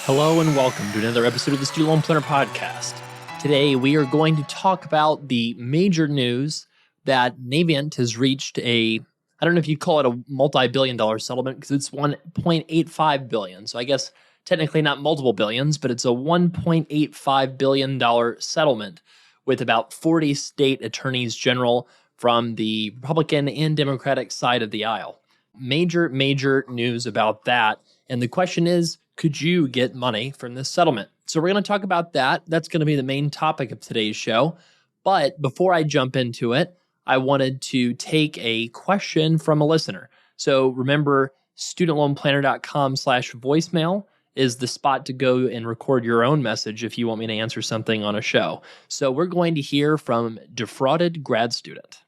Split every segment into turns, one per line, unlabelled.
Hello and welcome to another episode of the Student Loan Planner Podcast. Today we are going to talk about the major news that Navient has reached I don't know if you'd call it a multi-billion dollar settlement because it's $1.85 billion. So I guess technically not multiple billions, but it's a $1.85 billion settlement with about 40 state attorneys general from the Republican and Democratic side of the aisle. Major news about that. And the question is, could you get money from this settlement? So we're going to talk about that. That's going to be the main topic of today's show. But before I jump into it, I wanted to take a question from a listener. So remember, studentloanplanner.com/voicemail is the spot to go and record your own message if you want me to answer something on a show. So we're going to hear from Defrauded Grad Student.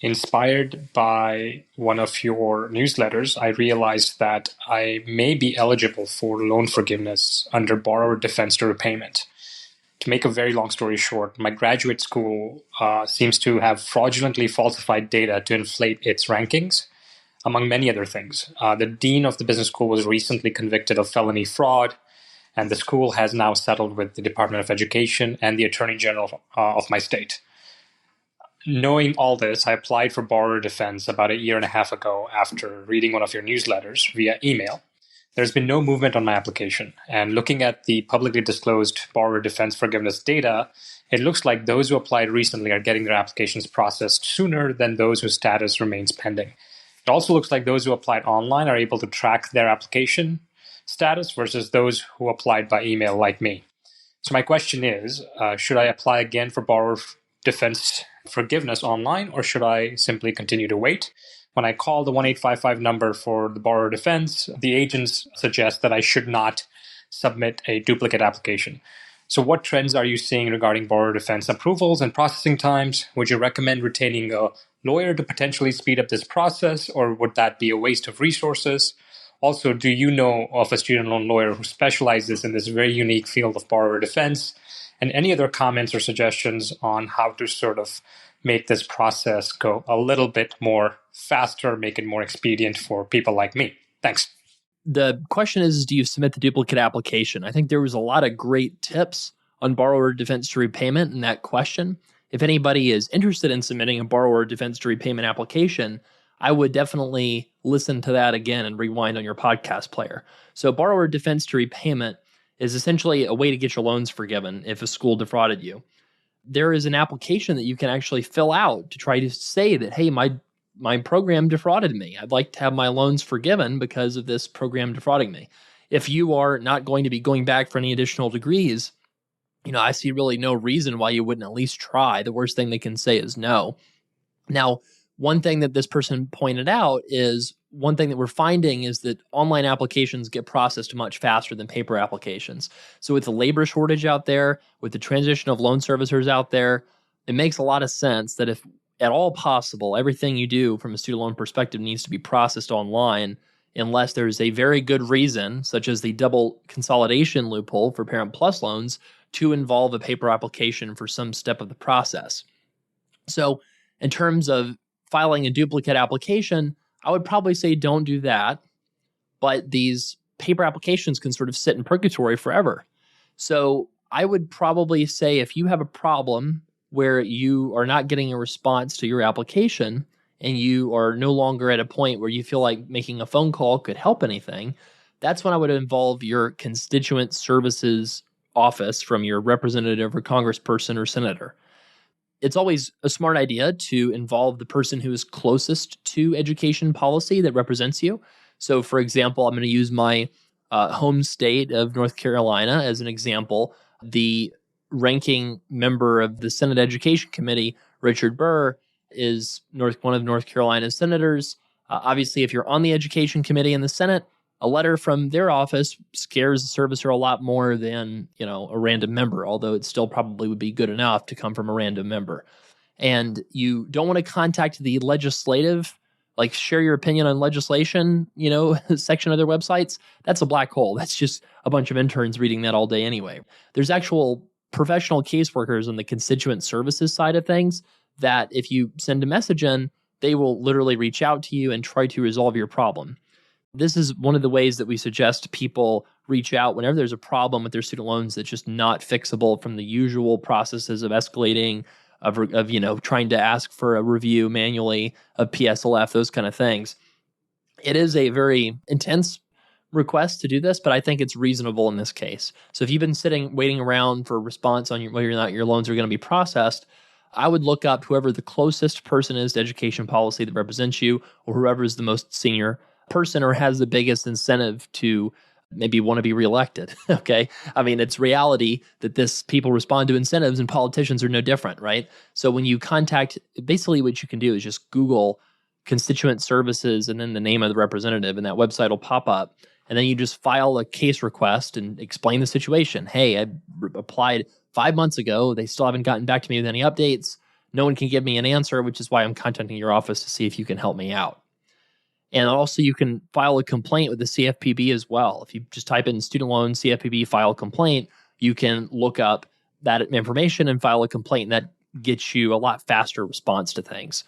Inspired by one of your newsletters, I realized that I may be eligible for loan forgiveness under borrower defense to repayment. To make a very long story short, my graduate school seems to have fraudulently falsified data to inflate its rankings, among many other things. The dean of the business school was recently convicted of felony fraud, and the school has now settled with the Department of Education and the Attorney General of my state. Knowing all this, I applied for borrower defense about a year and a half ago after reading one of your newsletters via email. There's been no movement on my application, and looking at the publicly disclosed borrower defense forgiveness data, it looks like those who applied recently are getting their applications processed sooner than those whose status remains pending. It also looks like those who applied online are able to track their application status versus those who applied by email like me. So my question is, should I apply again for borrower defense forgiveness online, or should I simply continue to wait? When I call the 1855 number for the borrower defense, the agents suggest that I should not submit a duplicate application. So what trends are you seeing regarding borrower defense approvals and processing times? Would you recommend retaining a lawyer to potentially speed up this process, or would that be a waste of resources? Also, do you know of a student loan lawyer who specializes in this very unique field of borrower defense? And any other comments or suggestions on how to sort of make this process go a little bit more faster, make it more expedient for people like me? Thanks.
The question is, do you submit the duplicate application? I think there was a lot of great tips on borrower defense to repayment in that question. If anybody is interested in submitting a borrower defense to repayment application, I would definitely listen to that again and rewind on your podcast player. So borrower defense to repayment is essentially a way to get your loans forgiven if a school defrauded you. There is an application that you can actually fill out to try to say that, hey, my program defrauded me. I'd like to have my loans forgiven because of this program defrauding me. If you are not going to be going back for any additional degrees, I see really no reason why you wouldn't at least try. The worst thing they can say is no. Now, one thing that this person pointed out is one thing that we're finding is that online applications get processed much faster than paper applications. So with the labor shortage out there, with the transition of loan servicers out there, it makes a lot of sense that if at all possible, everything you do from a student loan perspective needs to be processed online unless there's a very good reason, such as the double consolidation loophole for Parent Plus loans, to involve a paper application for some step of the process. So in terms of filing a duplicate application, I would probably say don't do that, but these paper applications can sort of sit in purgatory forever. So I would probably say if you have a problem where you are not getting a response to your application and you are no longer at a point where you feel like making a phone call could help anything, that's when I would involve your constituent services office from your representative or congressperson or senator. It's always a smart idea to involve the person who is closest to education policy that represents you. So, for example, I'm going to use my home state of North Carolina as an example. The ranking member of the Senate Education Committee, Richard Burr, is one of North Carolina's senators. Obviously, if you're on the Education Committee in the Senate, a letter from their office scares the servicer a lot more than, a random member, although it still probably would be good enough to come from a random member. And you don't want to contact the legislative, like share your opinion on legislation, section of their websites. That's a black hole. That's just a bunch of interns reading that all day anyway. There's actual professional caseworkers on the constituent services side of things that if you send a message in, they will literally reach out to you and try to resolve your problem. This is one of the ways that we suggest people reach out whenever there's a problem with their student loans that's just not fixable from the usual processes of escalating, of trying to ask for a review manually of PSLF, those kind of things. It is a very intense request to do this, but I think it's reasonable in this case. So if you've been waiting around for a response on whether or not your loans are going to be processed, I would look up whoever the closest person is to education policy that represents you, or whoever is the most senior person or has the biggest incentive to maybe want to be reelected. Okay. I mean, it's reality that people respond to incentives, and politicians are no different, right? So when you contact, basically what you can do is just Google constituent services and then the name of the representative, and that website will pop up. And then you just file a case request and explain the situation. Hey, I applied 5 months ago. They still haven't gotten back to me with any updates. No one can give me an answer, which is why I'm contacting your office to see if you can help me out. And also you can file a complaint with the CFPB as well. If you just type in student loan CFPB file complaint, you can look up that information and file a complaint. And that gets you a lot faster response to things.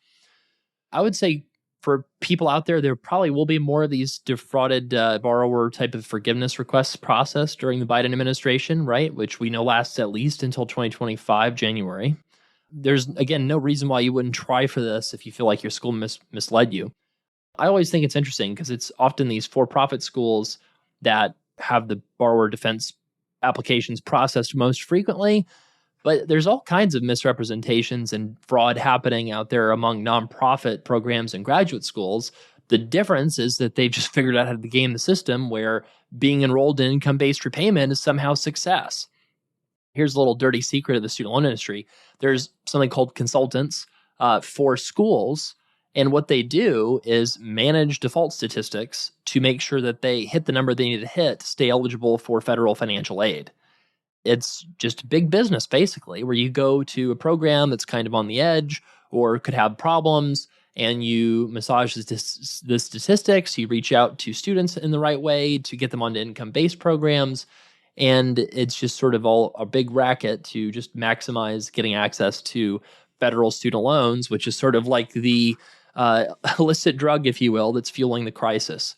I would say for people out there probably will be more of these defrauded borrower type of forgiveness requests processed during the Biden administration, right? Which we know lasts at least until 2025, January. There's, again, no reason why you wouldn't try for this if you feel like your school misled you. I always think it's interesting because it's often these for-profit schools that have the borrower defense applications processed most frequently. But there's all kinds of misrepresentations and fraud happening out there among nonprofit programs and graduate schools. The difference is that they've just figured out how to game the system where being enrolled in income-based repayment is somehow success. Here's a little dirty secret of the student loan industry. There's something called consultants for schools. And what they do is manage default statistics to make sure that they hit the number they need to hit to stay eligible for federal financial aid. It's just big business, basically, where you go to a program that's kind of on the edge or could have problems, and you massage the statistics. You reach out to students in the right way to get them onto income-based programs, and it's just sort of all a big racket to just maximize getting access to federal student loans, which is sort of like the illicit drug, if you will, that's fueling the crisis.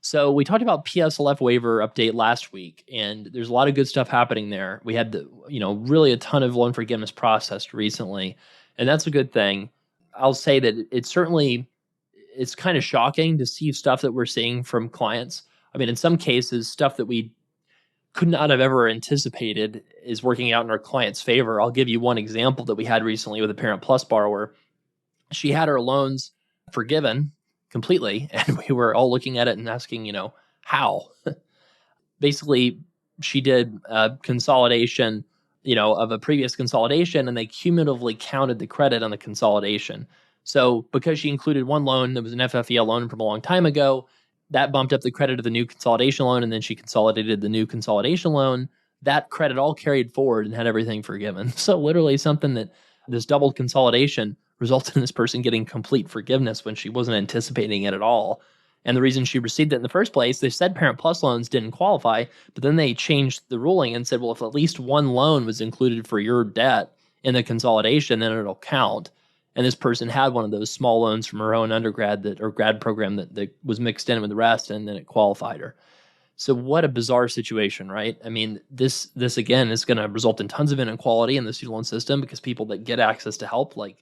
So we talked about PSLF waiver update last week, and there's a lot of good stuff happening there. We had really a ton of loan forgiveness processed recently, and that's a good thing. I'll say that it's kind of shocking to see stuff that we're seeing from clients. I mean, in some cases, stuff that we could not have ever anticipated is working out in our client's favor. I'll give you one example that we had recently with a Parent Plus borrower. She had her loans forgiven completely, and we were all looking at it and asking, how? Basically, she did a consolidation, of a previous consolidation, and they cumulatively counted the credit on the consolidation. So because she included one loan that was an FFEL loan from a long time ago, that bumped up the credit of the new consolidation loan, and then she consolidated the new consolidation loan. That credit all carried forward and had everything forgiven. So literally something that this doubled consolidation resulted in this person getting complete forgiveness when she wasn't anticipating it at all. And the reason she received it in the first place, they said Parent Plus loans didn't qualify, but then they changed the ruling and said, well, if at least one loan was included for your debt in the consolidation, then it'll count. And this person had one of those small loans from her own undergrad or grad program that was mixed in with the rest, and then it qualified her. So what a bizarre situation, right? I mean, this again is going to result in tons of inequality in the student loan system because people that get access to help, like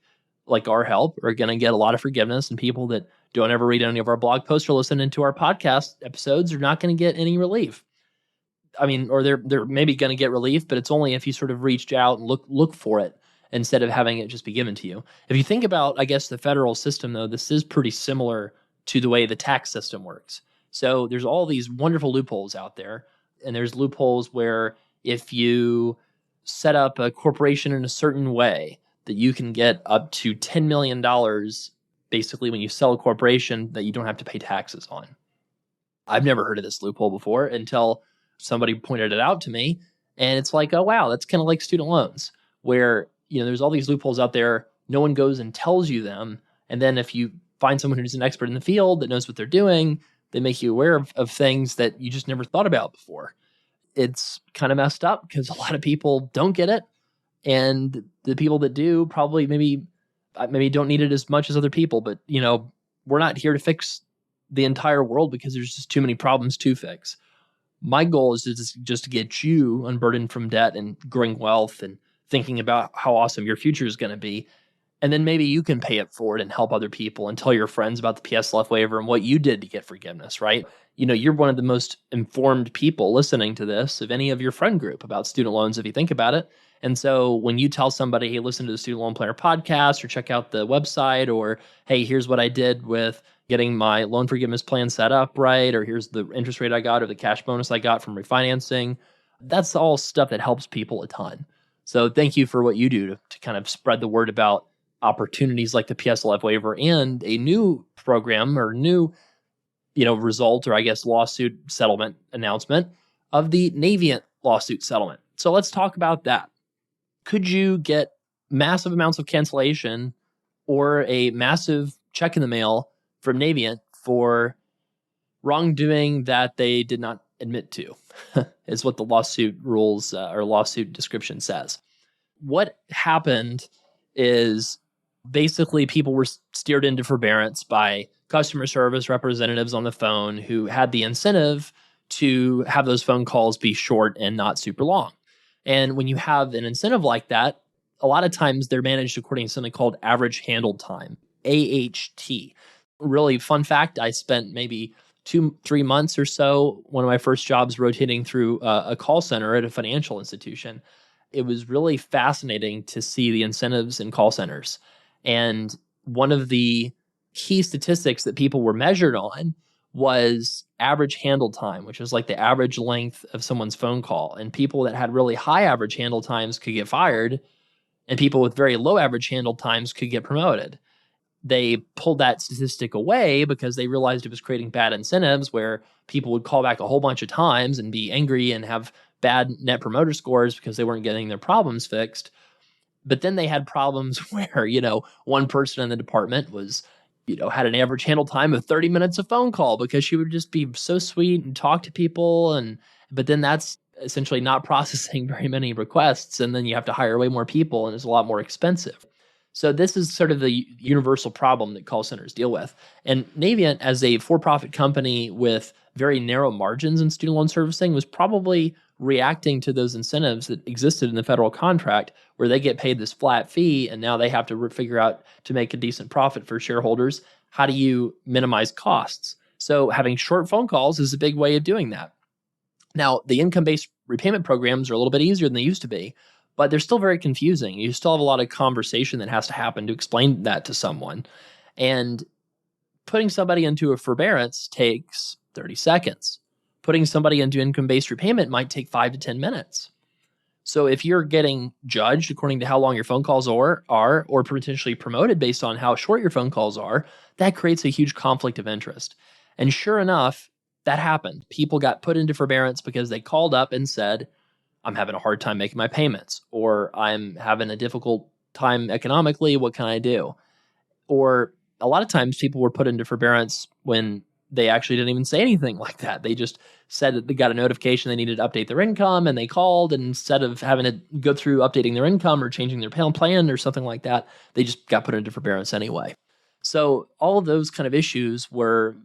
our help, are going to get a lot of forgiveness, and people that don't ever read any of our blog posts or listen into our podcast episodes are not going to get any relief. I mean, or they're maybe going to get relief, but it's only if you sort of reached out and look for it instead of having it just be given to you. If you think about, I guess, the federal system, though, this is pretty similar to the way the tax system works. So there's all these wonderful loopholes out there, and there's loopholes where if you set up a corporation in a certain way, that you can get up to $10 million basically when you sell a corporation that you don't have to pay taxes on. I've never heard of this loophole before until somebody pointed it out to me. And it's like, oh, wow, that's kind of like student loans where, there's all these loopholes out there. No one goes and tells you them. And then if you find someone who's an expert in the field that knows what they're doing, they make you aware of things that you just never thought about before. It's kind of messed up because a lot of people don't get it. And the people that do probably maybe don't need it as much as other people. But, we're not here to fix the entire world because there's just too many problems to fix. My goal is just to get you unburdened from debt and growing wealth and thinking about how awesome your future is going to be. And then maybe you can pay it forward and help other people and tell your friends about the PSLF waiver and what you did to get forgiveness, right? You're one of the most informed people listening to this of any of your friend group about student loans, if you think about it. And so when you tell somebody, hey, listen to the Student Loan Planner podcast or check out the website, or hey, here's what I did with getting my loan forgiveness plan set up right, or here's the interest rate I got or the cash bonus I got from refinancing, that's all stuff that helps people a ton. So thank you for what you do to kind of spread the word about opportunities like the PSLF waiver and a new program or new, result, or I guess lawsuit settlement announcement of the Navient lawsuit settlement. So let's talk about that. Could you get massive amounts of cancellation or a massive check in the mail from Navient for wrongdoing that they did not admit to, is what the lawsuit rules or lawsuit description says. What happened is basically people were steered into forbearance by customer service representatives on the phone who had the incentive to have those phone calls be short and not super long. And when you have an incentive like that, a lot of times they're managed according to something called average handle time, AHT. Really fun fact, I spent maybe 2-3 months or so, one of my first jobs rotating through a call center at a financial institution. It was really fascinating to see the incentives in call centers. And one of the key statistics that people were measured on was average handle time, which is like the average length of someone's phone call. And people that had really high average handle times could get fired, and people with very low average handle times could get promoted. They pulled that statistic away because they realized it was creating bad incentives where people would call back a whole bunch of times and be angry and have bad net promoter scores because they weren't getting their problems fixed. But then they had problems where, one person in the department was, had an average handle time of 30 minutes of phone call because she would just be so sweet and talk to people. But then that's essentially not processing very many requests. And then you have to hire way more people and it's a lot more expensive. So this is sort of the universal problem that call centers deal with. And Navient, as a for-profit company with very narrow margins in student loan servicing, was probably reacting to those incentives that existed in the federal contract where they get paid this flat fee and now they have to figure out to make a decent profit for shareholders. How do you minimize costs? So having short phone calls is a big way of doing that. Now, the income-based repayment programs are a little bit easier than they used to be, but they're still very confusing. You still have a lot of conversation that has to happen to explain that to someone. And putting somebody into a forbearance takes 30 seconds. Putting somebody into income-based repayment might take 5 to 10 minutes. So if you're getting judged according to how long your phone calls are or potentially promoted based on how short your phone calls are, that creates a huge conflict of interest. And sure enough, that happened. People got put into forbearance because they called up and said, I'm having a hard time making my payments, or I'm having a difficult time economically. What can I do? Or a lot of times people were put into forbearance when they actually didn't even say anything like that. They just said that they got a notification they needed to update their income and they called, and instead of having to go through updating their income or changing their plan or something like that, they just got put into forbearance anyway. So all of those kind of issues were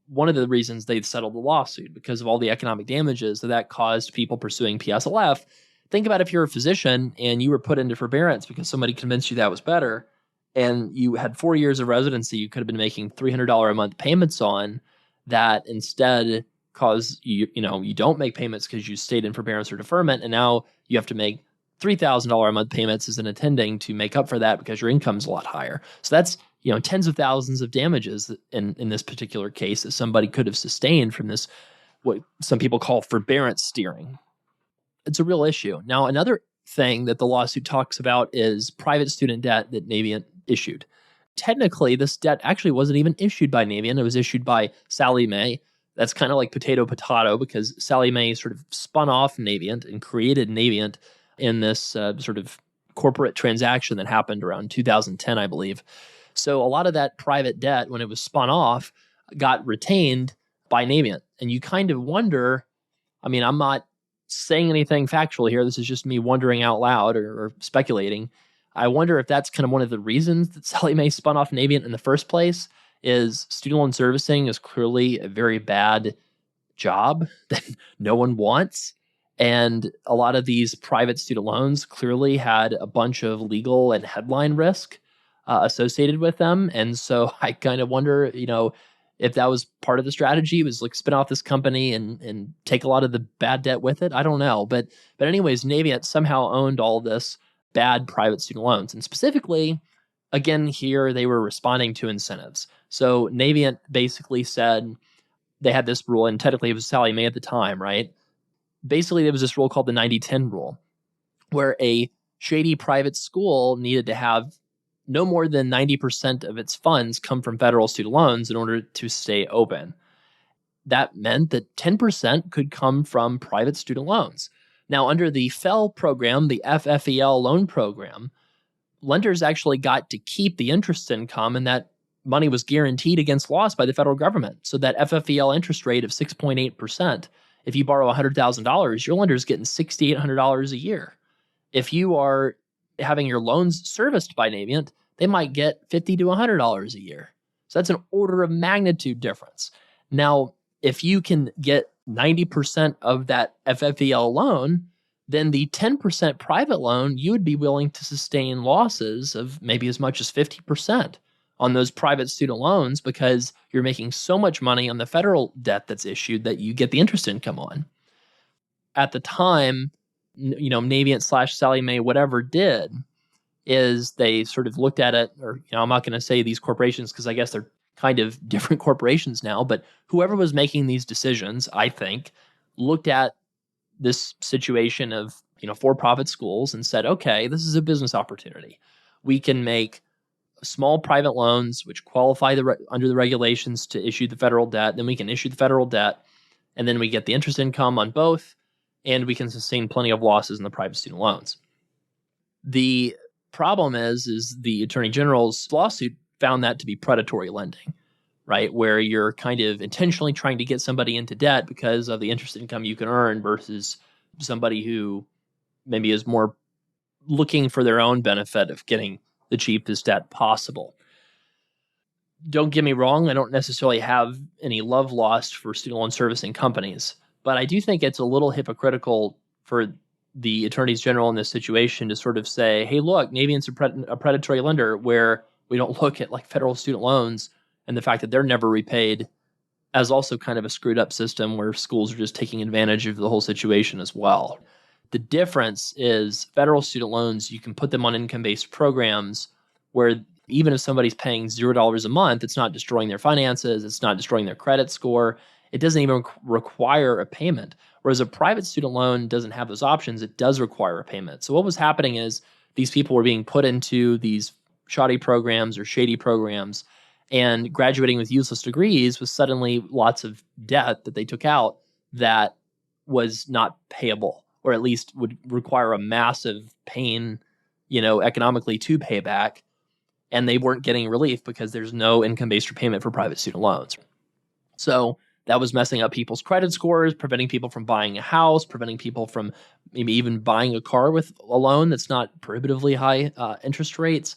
one of the reasons they settled the lawsuit, because of all the economic damages that caused people pursuing PSLF. Think about if you're a physician and you were put into forbearance because somebody convinced you that was better, and you had 4 years of residency you could have been making $300 a month payments on, that instead cause you don't make payments because you stayed in forbearance or deferment, and now you have to make $3,000 a month payments as an attending to make up for that because your income's a lot higher. So that's tens of thousands of damages in this particular case that somebody could have sustained from this, what some people call forbearance steering. It's a real issue. Now, another thing that the lawsuit talks about is private student debt that Navient issued. Technically, this debt actually wasn't even issued by Navient. It was issued by Sallie Mae. That's kind of like potato, because Sallie Mae sort of spun off Navient and created Navient in this sort of corporate transaction that happened around 2010, I believe. So a lot of that private debt, when it was spun off, got retained by Navient. And you kind of wonder, I'm not saying anything factual here. This is just me wondering out loud or speculating. I wonder if that's kind of one of the reasons that Sallie Mae spun off Navient in the first place, is student loan servicing is clearly a very bad job that no one wants. And a lot of these private student loans clearly had a bunch of legal and headline risk associated with them. And so I kind of wonder, if that was part of the strategy, was like spin off this company and take a lot of the bad debt with it. I don't know. But anyways, Navient somehow owned all this bad private student loans. And specifically, again, here they were responding to incentives. So Navient basically said they had this rule, and technically it was Sallie Mae at the time, right? Basically, there was this rule called the 90-10 rule, where a shady private school needed to have no more than 90% of its funds come from federal student loans in order to stay open. That meant that 10% could come from private student loans. Now, under the FEL program, the FFEL loan program, lenders actually got to keep the interest income, and that money was guaranteed against loss by the federal government. So that FFEL interest rate of 6.8%, if you borrow $100,000, your lender is getting $6,800 a year. If you are having your loans serviced by Navient, they might get $50 to $100 a year. So that's an order of magnitude difference. Now, if you can get 90% of that FFEL loan, then the 10% private loan, you would be willing to sustain losses of maybe as much as 50% on those private student loans because you're making so much money on the federal debt that's issued that you get the interest income on. At the time, Navient / Sallie Mae, whatever did, is they sort of looked at it, or I'm not going to say these corporations because I guess they're kind of different corporations now, but whoever was making these decisions, I think, looked at this situation of for-profit schools and said, okay, this is a business opportunity. We can make small private loans which qualify under the regulations to issue the federal debt. Then we can issue the federal debt, and then we get the interest income on both, and we can sustain plenty of losses in the private student loans. The problem is the Attorney General's lawsuit found that to be predatory lending, right? Where you're kind of intentionally trying to get somebody into debt because of the interest income you can earn versus somebody who maybe is more looking for their own benefit of getting the cheapest debt possible. Don't get me wrong, I don't necessarily have any love lost for student loan servicing companies, but I do think it's a little hypocritical for the attorneys general in this situation to sort of say, hey, look, Navient's a predatory lender, where we don't look at like federal student loans and the fact that they're never repaid as also kind of a screwed up system where schools are just taking advantage of the whole situation as well. The difference is federal student loans, you can put them on income-based programs where even if somebody's paying $0 a month, it's not destroying their finances, it's not destroying their credit score, it doesn't even require a payment. Whereas a private student loan doesn't have those options, it does require a payment. So what was happening is these people were being put into these shoddy programs or shady programs, and graduating with useless degrees was suddenly lots of debt that they took out that was not payable, or at least would require a massive pain, economically to pay back. And they weren't getting relief because there's no income-based repayment for private student loans. So that was messing up people's credit scores, preventing people from buying a house, preventing people from maybe even buying a car with a loan that's not prohibitively high interest rates.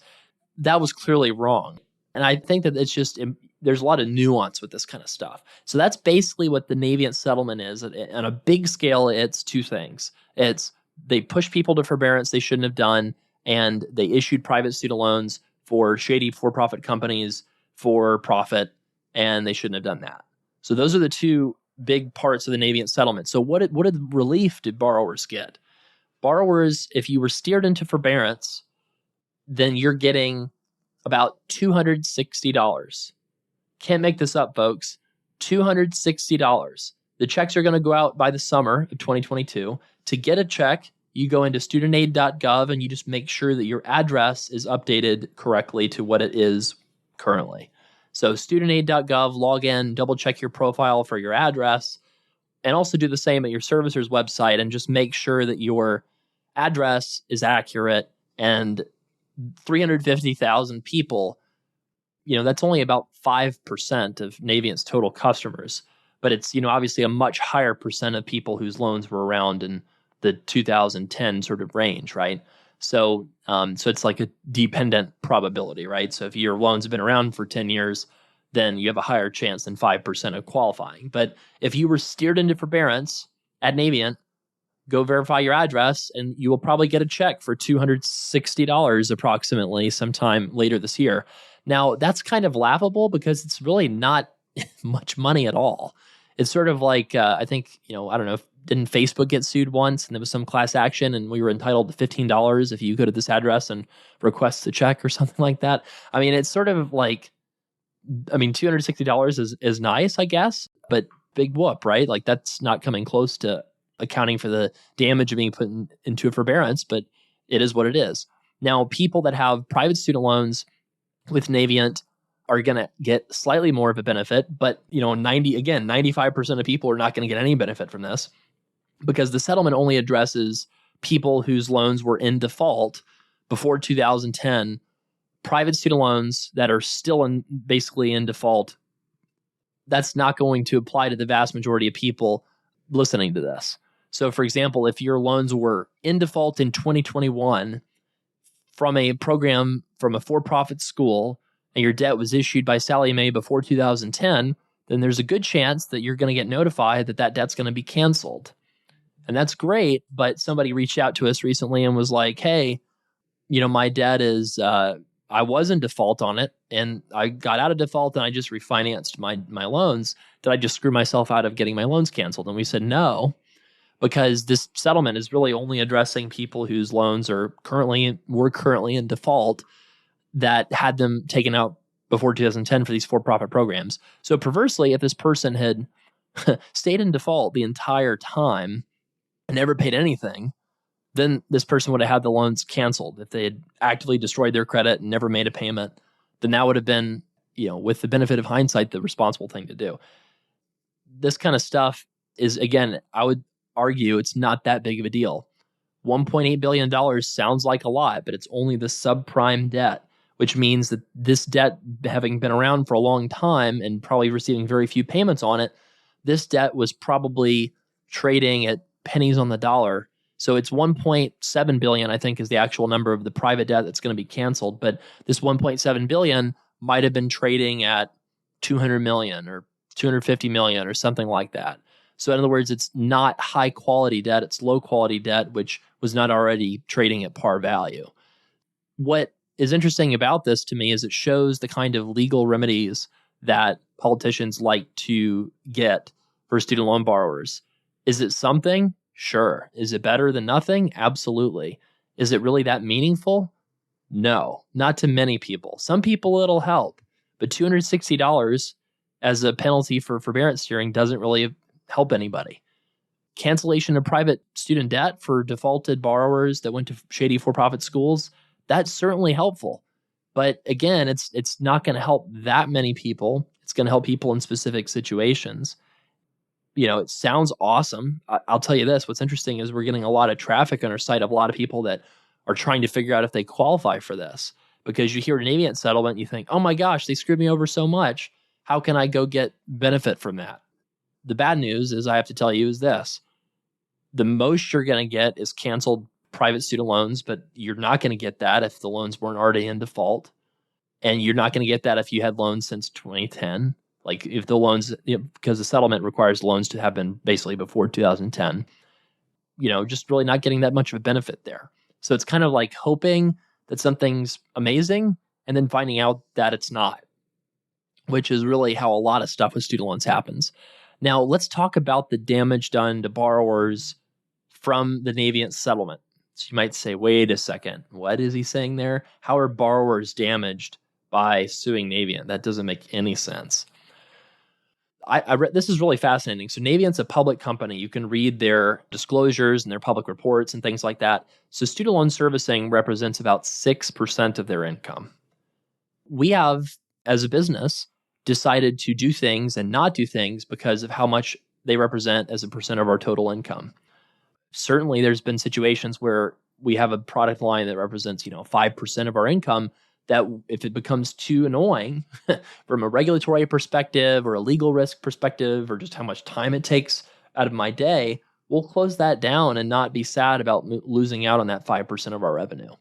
That was clearly wrong. And I think that it's just, there's a lot of nuance with this kind of stuff. So that's basically what the Navient settlement is. On a big scale, it's two things. It's they push people to forbearance they shouldn't have done, and they issued private student loans for shady for-profit companies for profit, and they shouldn't have done that. So those are the two big parts of the Navient settlement. So what relief did borrowers get? Borrowers, if you were steered into forbearance, then you're getting about $260. Can't make this up, folks. $260. The checks are going to go out by the summer of 2022. To get a check, you go into studentaid.gov and you just make sure that your address is updated correctly to what it is currently. So studentaid.gov, log in, double check your profile for your address, and also do the same at your servicer's website and just make sure that your address is accurate. And 350,000 people, that's only about 5% of Navient's total customers. But it's, obviously a much higher percent of people whose loans were around in the 2010 sort of range, right? So it's like a dependent probability, right? So if your loans have been around for 10 years, then you have a higher chance than 5% of qualifying. But if you were steered into forbearance at Navient, go verify your address, and you will probably get a check for $260 approximately sometime later this year. Now, that's kind of laughable because it's really not much money at all. It's sort of like, I think, I don't know, didn't Facebook get sued once and there was some class action and we were entitled to $15 if you go to this address and request a check or something like that? I mean, it's sort of like, $260 is nice, I guess, but big whoop, right? Like that's not coming close to accounting for the damage of being put into a forbearance, but it is what it is. Now, people that have private student loans with Navient are going to get slightly more of a benefit, but 95% of people are not going to get any benefit from this because the settlement only addresses people whose loans were in default before 2010. Private student loans that are still basically in default, that's not going to apply to the vast majority of people listening to this. So, for example, if your loans were in default in 2021 from a program from a for-profit school and your debt was issued by Sallie Mae before 2010, then there's a good chance that you're going to get notified that that debt's going to be canceled. And that's great, but somebody reached out to us recently and was like, hey, my debt is... I was in default on it and I got out of default and I just refinanced my loans. Did I just screw myself out of getting my loans canceled? And we said no, because this settlement is really only addressing people whose loans were currently in default that had them taken out before 2010 for these for-profit programs. So perversely, if this person had stayed in default the entire time and never paid anything, then this person would have had the loans canceled. If they had actively destroyed their credit and never made a payment, then that would have been, with the benefit of hindsight, the responsible thing to do. This kind of stuff is, again, I would argue it's not that big of a deal. $1.8 billion sounds like a lot, but it's only the subprime debt, which means that this debt, having been around for a long time and probably receiving very few payments on it, this debt was probably trading at pennies on the dollar. So it's 1.7 billion, I think, is the actual number of the private debt that's going to be canceled. But this 1.7 billion might have been trading at 200 million or 250 million or something like that. So in other words, it's not high quality debt. It's low quality debt, which was not already trading at par value. What is interesting about this to me is it shows the kind of legal remedies that politicians like to get for student loan borrowers. Is it something? Sure. Is it better than nothing? Absolutely. Is it really that meaningful? No, not to many people. Some people it'll help, but $260 as a penalty for forbearance steering doesn't really help anybody. Cancellation of private student debt for defaulted borrowers that went to shady for-profit schools, that's certainly helpful. But again, it's not going to help that many people. It's going to help people in specific situations. It sounds awesome. I'll tell you this. What's interesting is we're getting a lot of traffic on our site of a lot of people that are trying to figure out if they qualify for this. Because you hear an Navient settlement, you think, oh my gosh, they screwed me over so much. How can I go get benefit from that? The bad news is I have to tell you is this. The most you're going to get is canceled private student loans, but you're not going to get that if the loans weren't already in default. And you're not going to get that if you had loans since 2010. Like if the loans, because the settlement requires loans to have been basically before 2010, just really not getting that much of a benefit there. So it's kind of like hoping that something's amazing and then finding out that it's not, which is really how a lot of stuff with student loans happens. Now, let's talk about the damage done to borrowers from the Navient settlement. So you might say, wait a second, what is he saying there? How are borrowers damaged by suing Navient? That doesn't make any sense. I read, this is really fascinating. So Navient's a public company. You can read their disclosures and their public reports and things like that. So student loan servicing represents about 6% of their income. We have, as a business, decided to do things and not do things because of how much they represent as a percent of our total income. Certainly, there's been situations where we have a product line that represents, 5% of our income, that if it becomes too annoying from a regulatory perspective or a legal risk perspective or just how much time it takes out of my day, we'll close that down and not be sad about losing out on that 5% of our revenue.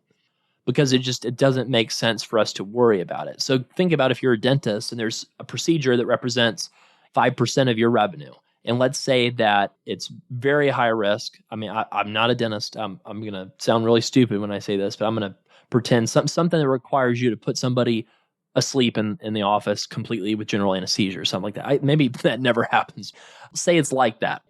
because it doesn't make sense for us to worry about it. So think about if you're a dentist and there's a procedure that represents 5% of your revenue. And let's say that it's very high risk. I mean, I'm not a dentist. I'm going to sound really stupid when I say this, but I'm going to pretend something that requires you to put somebody asleep in the office completely with general anesthesia or something like that. Maybe that never happens. Say it's like that.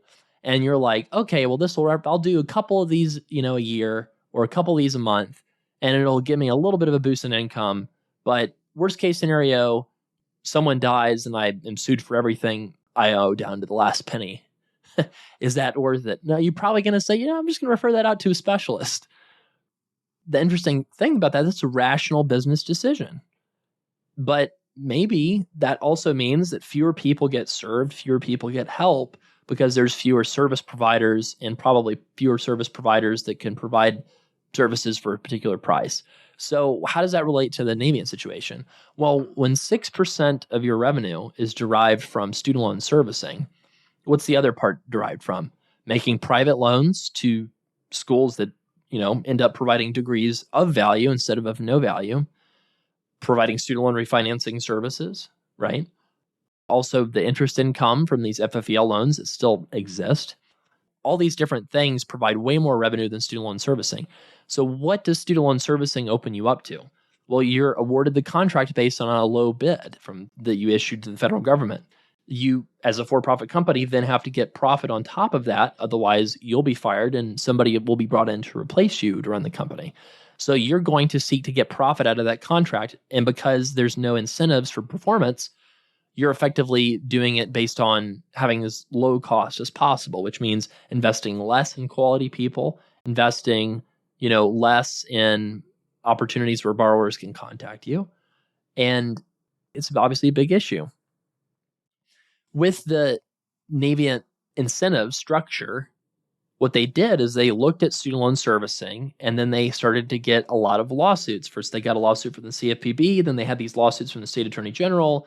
And you're like, okay, well, I'll do a couple of these, a year or a couple of these a month, and it'll give me a little bit of a boost in income. But worst case scenario, someone dies and I am sued for everything I owe down to the last penny. Is that worth it? No, you're probably going to say, I'm just going to refer that out to a specialist. The interesting thing about that, it's a rational business decision. But maybe that also means that fewer people get served, fewer people get help, because there's fewer service providers and probably fewer service providers that can provide services for a particular price. So how does that relate to the Navient situation? Well, when 6% of your revenue is derived from student loan servicing, what's the other part derived from? Making private loans to schools that, end up providing degrees of value instead of no value, providing student loan refinancing services, right? Also, the interest income from these FFEL loans that still exist. All these different things provide way more revenue than student loan servicing. So what does student loan servicing open you up to? Well, you're awarded the contract based on a low bid that you issued to the federal government. You, as a for-profit company, then have to get profit on top of that. Otherwise, you'll be fired and somebody will be brought in to replace you to run the company. So you're going to seek to get profit out of that contract. And because there's no incentives for performance, you're effectively doing it based on having as low cost as possible, which means investing less in quality people, investing, less in opportunities where borrowers can contact you. And it's obviously a big issue. With the Navient incentive structure, what they did is they looked at student loan servicing, and then they started to get a lot of lawsuits. First, they got a lawsuit from the CFPB, then they had these lawsuits from the state attorney general.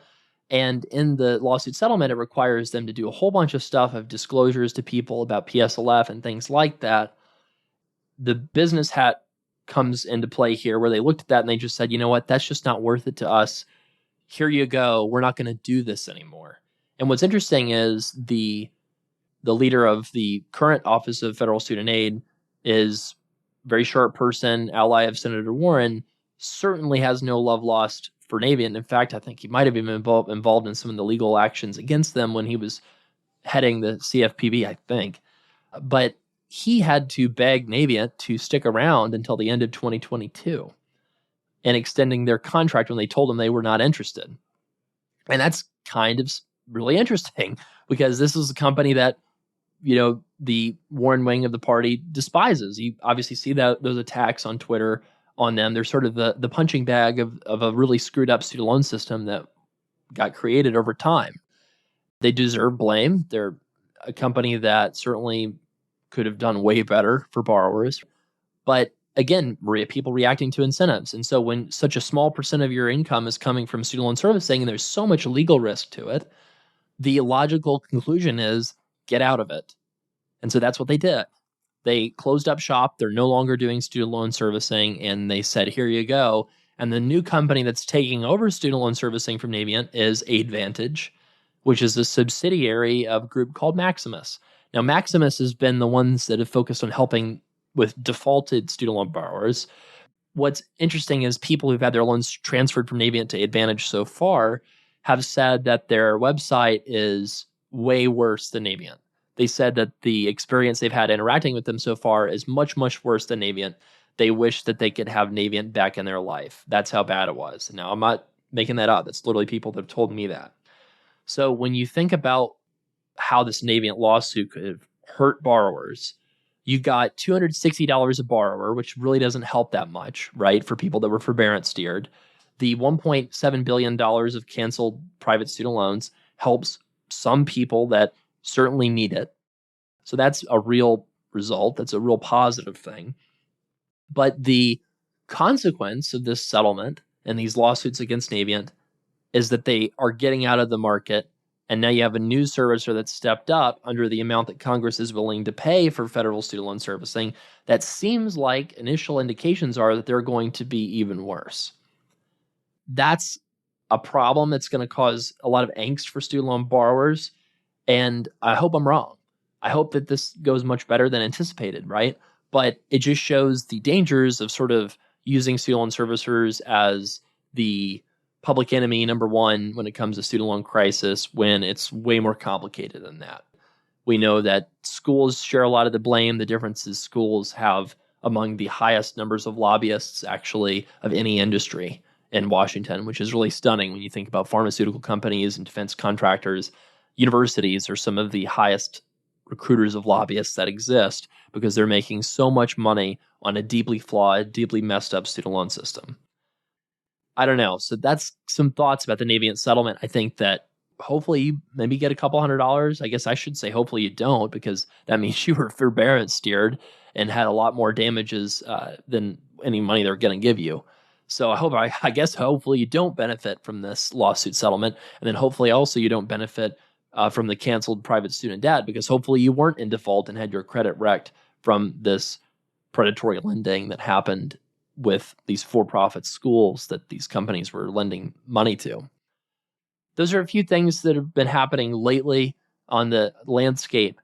And in the lawsuit settlement, it requires them to do a whole bunch of stuff of disclosures to people about PSLF and things like that. The business hat comes into play here, where they looked at that and they just said, you know what, that's just not worth it to us. Here you go. We're not going to do this anymore. And what's interesting is the leader of the current Office of Federal Student Aid is a very sharp person, ally of Senator Warren, certainly has no love lost for Navient. In fact, I think he might have been involved in some of the legal actions against them when he was heading the CFPB, I think. But he had to beg Navient to stick around until the end of 2022 and extending their contract when they told him they were not interested. And that's kind of really interesting, because this is a company that, the Warren wing of the party despises. You obviously see those attacks on Twitter on them. They're sort of the punching bag of a really screwed up student loan system that got created over time. They deserve blame. They're a company that certainly could have done way better for borrowers. But again, people reacting to incentives. And so when such a small percent of your income is coming from student loan servicing and there's so much legal risk to it, the logical conclusion is get out of it. And so that's what they did. They closed up shop. They're no longer doing student loan servicing, and they said, here you go. And the new company that's taking over student loan servicing from Navient is Aidvantage, which is a subsidiary of a group called Maximus. Now, Maximus has been the ones that have focused on helping with defaulted student loan borrowers. What's interesting is people who've had their loans transferred from Navient to Aidvantage so far have said that their website is way worse than Navient. They said that the experience they've had interacting with them so far is much, much worse than Navient. They wish that they could have Navient back in their life. That's how bad it was. Now, I'm not making that up. That's literally people that have told me that. So when you think about how this Navient lawsuit could have hurt borrowers, you got $260 a borrower, which really doesn't help that much, right, for people that were forbearance steered. The $1.7 billion of canceled private student loans helps some people that certainly need it. So that's a real result. That's a real positive thing. But the consequence of this settlement and these lawsuits against Navient is that they are getting out of the market And now you have a new servicer that's stepped up under the amount that Congress is willing to pay for federal student loan servicing. That seems like initial indications are that they're going to be even worse. That's a problem that's going to cause a lot of angst for student loan borrowers. And I hope I'm wrong. I hope that this goes much better than anticipated, right? But it just shows the dangers of sort of using student loan servicers as the public enemy number one when it comes to student loan crisis, when it's way more complicated than that. We know that schools share a lot of the blame. The difference is schools have among the highest numbers of lobbyists, actually, of any industry in Washington, which is really stunning when you think about pharmaceutical companies and defense contractors. Universities are some of the highest recruiters of lobbyists that exist because they're making so much money on a deeply flawed, deeply messed up student loan system. I don't know. So that's some thoughts about the Navient settlement. I think that hopefully you maybe get a couple $100. I guess I should say hopefully you don't, because that means you were forbearance steered and had a lot more damages than any money they're going to give you. So I guess hopefully you don't benefit from this lawsuit settlement. And then hopefully also you don't benefit from the canceled private student debt, because hopefully you weren't in default and had your credit wrecked from this predatory lending that happened with these for-profit schools that these companies were lending money to. Those are a few things that have been happening lately on the landscape.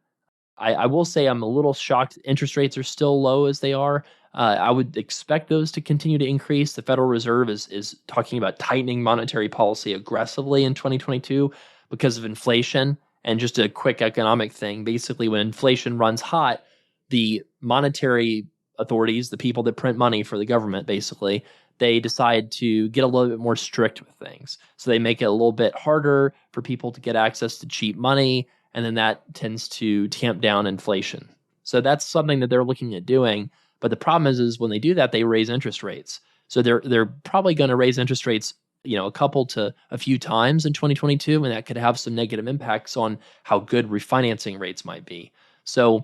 I will say I'm a little shocked interest rates are still low as they are. I would expect those to continue to increase. The Federal Reserve is talking about tightening monetary policy aggressively in 2022 because of inflation. And just a quick economic thing, basically when inflation runs hot, the monetary authorities, the people that print money for the government, basically, they decide to get a little bit more strict with things. So they make it a little bit harder for people to get access to cheap money, and then that tends to tamp down inflation. So that's something that they're looking at doing. But the problem is when they do that, they raise interest rates. So they're probably going to raise interest rates, a couple to a few times in 2022, and that could have some negative impacts on how good refinancing rates might be. So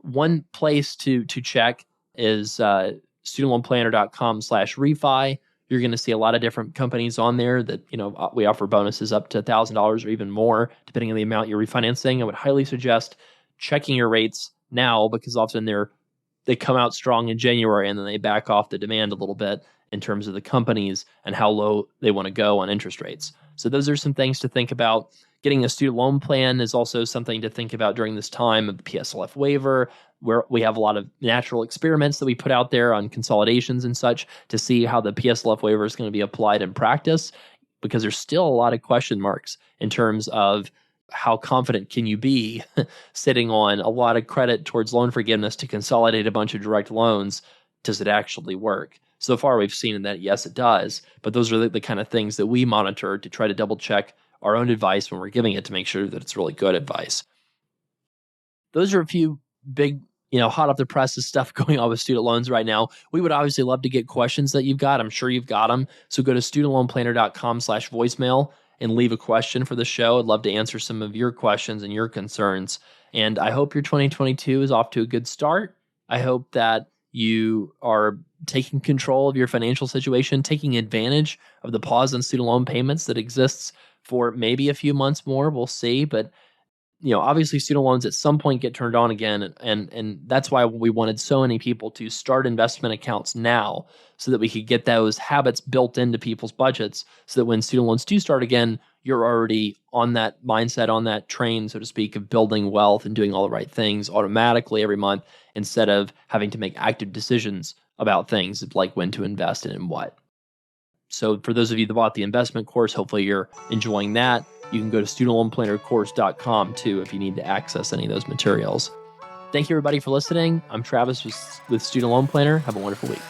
one place to check is studentloanplanner.com/refi. You're going to see a lot of different companies on there that, we offer bonuses up to $1,000 or even more, depending on the amount you're refinancing. I would highly suggest checking your rates now, because often they come out strong in January and then they back off the demand a little bit in terms of the companies and how low they want to go on interest rates. So those are some things to think about. Getting a student loan plan is also something to think about during this time of the PSLF waiver, where we have a lot of natural experiments that we put out there on consolidations and such to see how the PSLF waiver is going to be applied in practice, because there's still a lot of question marks in terms of how confident can you be sitting on a lot of credit towards loan forgiveness to consolidate a bunch of direct loans. Does it actually work? So far, we've seen that, yes, it does. But those are the kind of things that we monitor to try to double check our own advice when we're giving it to make sure that it's really good advice. Those are a few big, hot off the presses stuff going on with student loans right now. We would obviously love to get questions that you've got. I'm sure you've got them. So go to studentloanplanner.com/voicemail and leave a question for the show. I'd love to answer some of your questions and your concerns. And I hope your 2022 is off to a good start. I hope that you are taking control of your financial situation, taking advantage of the pause on student loan payments that exists for maybe a few months more. We'll see. But, obviously student loans at some point get turned on again. And that's why we wanted so many people to start investment accounts now, so that we could get those habits built into people's budgets, so that when student loans do start again, you're already on that mindset, on that train, so to speak, of building wealth and doing all the right things automatically every month, instead of having to make active decisions about things like when to invest and in what. So for those of you that bought the investment course, hopefully you're enjoying that. You can go to studentloanplannercourse.com too if you need to access any of those materials. Thank you everybody for listening. I'm Travis with Student Loan Planner. Have a wonderful week.